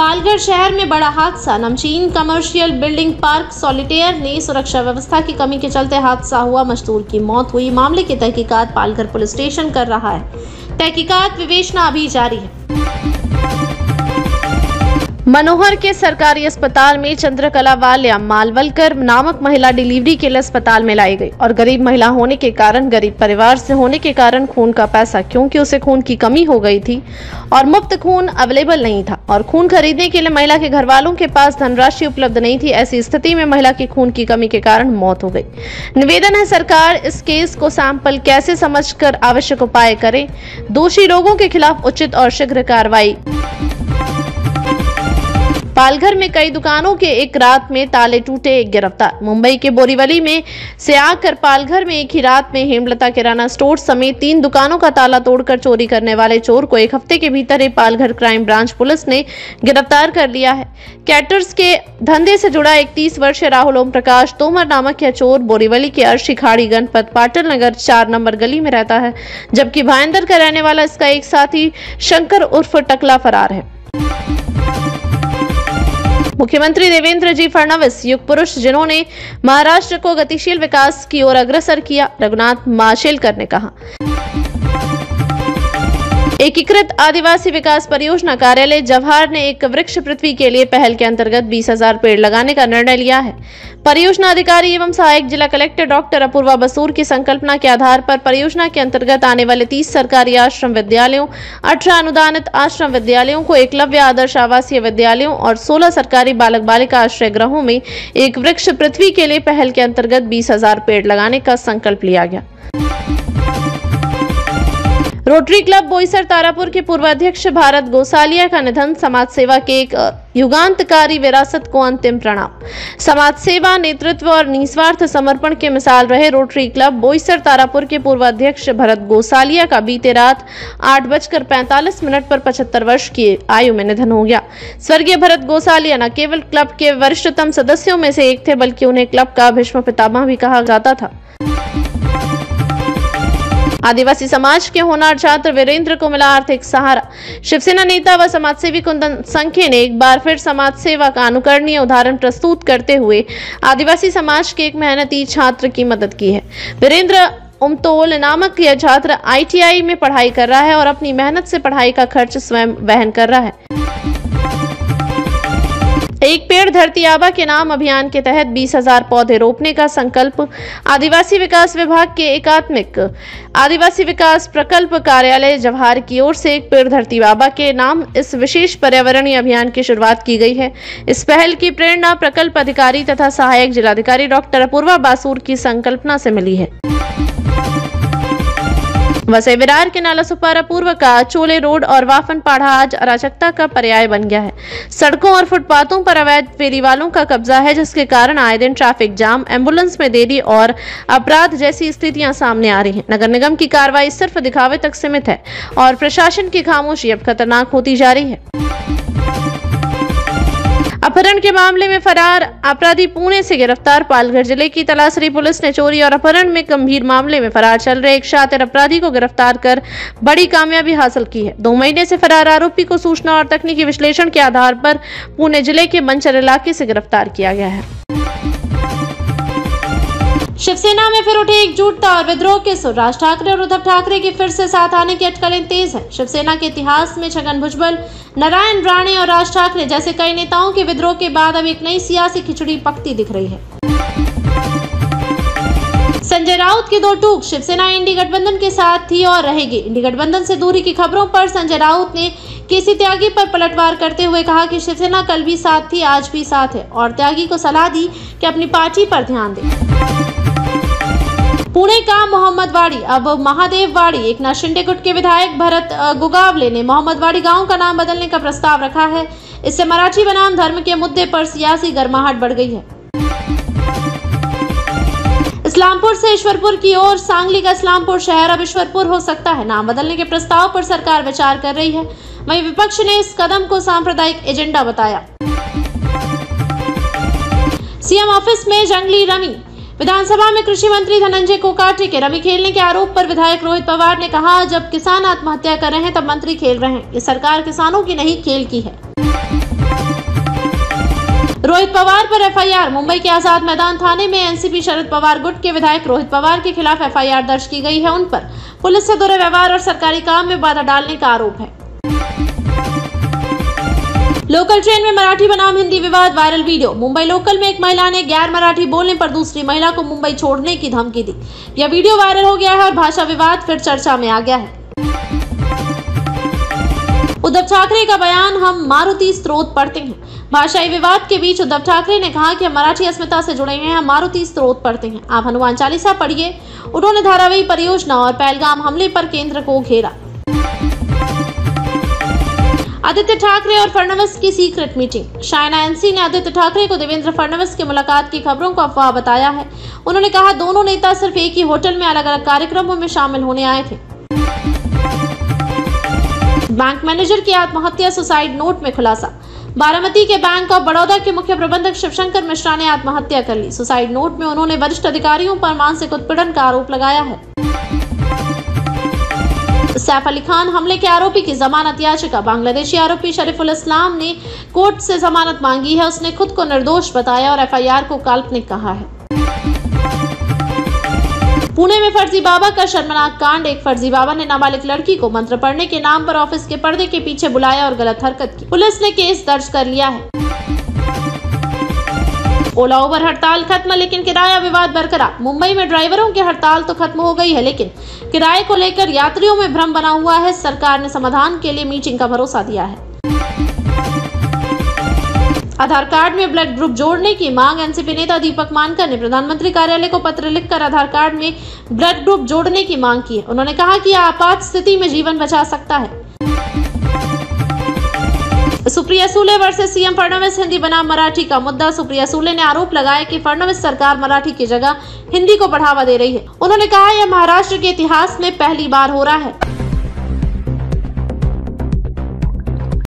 पालघर शहर में बड़ा हादसा। नमचीन कमर्शियल बिल्डिंग पार्क सॉलिटेयर ने सुरक्षा व्यवस्था की कमी के चलते हादसा हुआ, मजदूर की मौत हुई। मामले की तहकीकात पालघर पुलिस स्टेशन कर रहा है। तहकीकात विवेचना अभी जारी है। मनोहर के सरकारी अस्पताल में चंद्रकला वाल्या मालवलकर नामक महिला डिलीवरी के लिए अस्पताल में लाई गई और गरीब महिला होने के कारण, गरीब परिवार से होने के कारण खून का पैसा, क्योंकि उसे खून की कमी हो गई थी और मुफ्त खून अवेलेबल नहीं था और खून खरीदने के लिए महिला के घर वालों के पास धनराशि उपलब्ध नहीं थी। ऐसी स्थिति में महिला की खून की कमी के कारण मौत हो गई। निवेदन है सरकार इस केस को सैंपल कैसे समझकर आवश्यक उपाय करे। दोषी लोगों के खिलाफ उचित और शीघ्र कार्रवाई। पालघर में कई दुकानों के एक रात में ताले टूटे, एक गिरफ्तार। मुंबई के बोरीवली में से आकर पालघर में एक ही रात में हेमलता किराना स्टोर समेत 3 दुकानों का ताला तोड़कर चोरी करने वाले चोर को 1 हफ्ते के भीतर ही पालघर क्राइम ब्रांच पुलिस ने गिरफ्तार कर लिया है। कैटर्स के धंधे से जुड़ा 31 वर्षीय राहुल ओम प्रकाश तोमर नामक यह चोर बोरीवली के अर्शी खाड़ी गणपत पाटिल नगर 4 नंबर गली में रहता है, जबकि भाईंदर का रहने वाला इसका एक साथी शंकर उर्फ टकला फरार है। मुख्यमंत्री देवेंद्र जी फडणवीस युग पुरुष जिन्होंने महाराष्ट्र को गतिशील विकास की ओर अग्रसर किया, रघुनाथ माशेलकर ने कहा। एकीकृत आदिवासी विकास परियोजना कार्यालय जवाहर ने एक वृक्ष पृथ्वी के लिए पहल के अंतर्गत 20,000 पेड़ लगाने का निर्णय लिया है। परियोजना अधिकारी एवं सहायक जिला कलेक्टर डॉक्टर अपूर्वा बसूर की संकल्पना के आधार पर परियोजना के अंतर्गत आने वाले 30 सरकारी आश्रम विद्यालयों, 18 अनुदानित आश्रम विद्यालयों को एकलव्य आदर्श आवासीय विद्यालयों और 16 सरकारी बालक बालिका आश्रय गृहों में एक वृक्ष पृथ्वी के लिए पहल के अंतर्गत 20,000 पेड़ लगाने का संकल्प लिया गया। रोटरी क्लब बोईसर तारापुर के पूर्व अध्यक्ष भारत गोसालिया का निधन, समाज सेवा के एक युगांतकारी विरासत को अंतिम प्रणाम। समाज सेवा, नेतृत्व और निस्वार्थ समर्पण के मिसाल रहे रोटरी क्लब बोईसर तारापुर के पूर्व अध्यक्ष भरत गोसालिया का बीते रात 8:45 पर 75 वर्ष की आयु में निधन हो गया। स्वर्गीय भरत गोसालिया न केवल क्लब के वरिष्ठतम सदस्यों में से एक थे, बल्कि उन्हें क्लब का भीष्म पितामह भी कहा जाता था। आदिवासी समाज के होनहार छात्र वीरेंद्र को मिला आर्थिक सहारा। शिवसेना नेता व समाजसेवी कुंदन संखे ने एक बार फिर समाज सेवा का अनुकरणीय उदाहरण प्रस्तुत करते हुए आदिवासी समाज के एक मेहनती छात्र की मदद की है। वीरेंद्र उमतोल नामक यह छात्र ITI में पढ़ाई कर रहा है और अपनी मेहनत से पढ़ाई का खर्च स्वयं वहन कर रहा है। एक पेड़ धरती आबा के नाम अभियान के तहत 20,000 पौधे रोपने का संकल्प। आदिवासी विकास विभाग के एकात्मिक आदिवासी विकास प्रकल्प कार्यालय जवाहर की ओर से एक पेड़ धरती आबा के नाम इस विशेष पर्यावरणीय अभियान की शुरुआत की गई है। इस पहल की प्रेरणा प्रकल्प अधिकारी तथा सहायक जिलाधिकारी डॉक्टर अपूर्वा बसूर की संकल्पना से मिली है। वसई विरार के नाला सुपारा पूर्व का चोले रोड और वाफन पाढ़ा आज अराजकता का पर्याय बन गया है। सड़कों और फुटपाथों पर अवैध फेरी वालों का कब्जा है, जिसके कारण आए दिन ट्रैफिक जाम, एम्बुलेंस में देरी और अपराध जैसी स्थितियां सामने आ रही हैं। नगर निगम की कार्रवाई सिर्फ दिखावे तक सीमित है और प्रशासन की खामोशी अब खतरनाक होती जा रही है। अपहरण के मामले में फरार अपराधी पुणे से गिरफ्तार। पालघर जिले की तलासरी पुलिस ने चोरी और अपहरण में गंभीर मामले में फरार चल रहे एक शातिर अपराधी को गिरफ्तार कर बड़ी कामयाबी हासिल की है। 2 महीने से फरार आरोपी को सूचना और तकनीकी विश्लेषण के आधार पर पुणे जिले के मंचर इलाके से गिरफ्तार किया गया है। शिवसेना में फिर उठे एकजुटता और विद्रोह के सुर। राज ठाकरे और उद्धव ठाकरे के फिर से साथ आने की अटकलें तेज है। शिवसेना के इतिहास में छगन भुजबल, नारायण राणे और राज ठाकरे जैसे कई नेताओं के विद्रोह के बाद अब एक नई सियासी खिचड़ी पकती दिख रही है। संजय राउत की 2 टूक। शिवसेना इंडी गठबंधन के साथ थी और रहेगी। इंडी गठबंधन से दूरी की खबरों पर संजय राउत ने केसी त्यागी पर पलटवार करते हुए कहा कि शिवसेना कल भी साथ थी, आज भी साथ है, और त्यागी को सलाह दी कि अपनी पार्टी पर ध्यान दें। पुणे का मोहम्मदवाड़ी अब महादेववाड़ी। एकनाथ शिंदे गुट के विधायक भरत गोगावले ने मोहम्मदवाड़ी गांव का नाम बदलने का प्रस्ताव रखा है। इससे मराठी बनाम धर्म के मुद्दे पर सियासी गर्माहट बढ़ गई है। इस्लामपुर से ईश्वरपुर की ओर। सांगली का इस्लामपुर शहर अब ईश्वरपुर हो सकता है। नाम बदलने के प्रस्ताव पर सरकार विचार कर रही है। वहीं विपक्ष ने इस कदम को सांप्रदायिक एजेंडा बताया। सीएम ऑफिस में जंगली रमी। विधानसभा में कृषि मंत्री धनंजय कोकाटे के रमी खेलने के आरोप पर विधायक रोहित पवार ने कहा, जब किसान आत्महत्या कर रहे हैं तब मंत्री खेल रहे हैं। ये सरकार किसानों की नहीं, खेल की है। रोहित पवार पर एफआईआर। मुंबई के आजाद मैदान थाने में एनसीपी शरद पवार गुट के विधायक रोहित पवार के खिलाफ एफआईआर दर्ज की गई है। उन पर पुलिस से दुर्व्यवहार और सरकारी काम में बाधा डालने का आरोप है। लोकल ट्रेन में मराठी बनाम हिंदी विवाद, वायरल वीडियो। मुंबई लोकल में एक महिला ने गैर मराठी बोलने पर दूसरी महिला को मुंबई छोड़ने की धमकी दी। यह वीडियो वायरल हो गया है और भाषा विवाद फिर चर्चा में आ गया है। उद्धव ठाकरे का बयान, हम मारुति स्त्रोत पढ़ते हैं। भाषाई विवाद के बीच उद्धव ठाकरे ने कहा कि हम मराठी अस्मिता से जुड़े हैं, हम मारुति स्त्रोत पढ़ते हैं। आप हनुमान चालीसा पढ़िए। उन्होंने धारावी परियोजना और पहलगाम हमले पर केंद्र को घेरा। आदित्य ठाकरे और फडणवीस की सीक्रेट मीटिंग। शायना एनसी ने आदित्य ठाकरे को देवेंद्र फडणवीस की मुलाकात की खबरों को अफवाह बताया है। उन्होंने कहा दोनों नेता सिर्फ एक ही होटल में अलग अलग कार्यक्रमों में शामिल होने आए थे। बैंक मैनेजर की आत्महत्या, सुसाइड नोट में खुलासा। बारामती के बैंक ऑफ बड़ौदा के मुख्य प्रबंधक शिवशंकर मिश्रा ने आत्महत्या कर ली। सुसाइड नोट में उन्होंने वरिष्ठ अधिकारियों पर मानसिक उत्पीड़न का आरोप लगाया है। सैफ अली खान हमले के आरोपी की जमानत याचिका। बांग्लादेशी आरोपी शरीफुल इस्लाम ने कोर्ट से जमानत मांगी है। उसने खुद को निर्दोष बताया और एफआईआर को काल्पनिक कहा है। पुणे में फर्जी बाबा का शर्मनाक कांड। एक फर्जी बाबा ने नाबालिग लड़की को मंत्र पढ़ने के नाम पर ऑफिस के पर्दे के पीछे बुलाया और गलत हरकत की। पुलिस ने केस दर्ज कर लिया है। ओला उबर हड़ताल खत्म, लेकिन किराया विवाद बरकरार। मुंबई में ड्राइवरों की हड़ताल तो खत्म हो गई है, लेकिन किराए को लेकर यात्रियों में भ्रम बना हुआ है। सरकार ने समाधान के लिए मीटिंग का भरोसा दिया है। आधार कार्ड में ब्लड ग्रुप जोड़ने की मांग। एनसीपी नेता दीपक मानकर ने प्रधानमंत्री कार्यालय को पत्र लिखकर आधार कार्ड में ब्लड ग्रुप जोड़ने की मांग की है। उन्होंने कहा कि यह आपात स्थिति में जीवन बचा सकता है। सुप्रिया सुले वर्सेस सीएम फडणवीस, हिंदी बनाम मराठी का मुद्दा। सुप्रिया सुले ने आरोप लगाया कि फडणवीस सरकार मराठी की जगह हिंदी को बढ़ावा दे रही है। उन्होंने कहा यह महाराष्ट्र के इतिहास में पहली बार हो रहा है।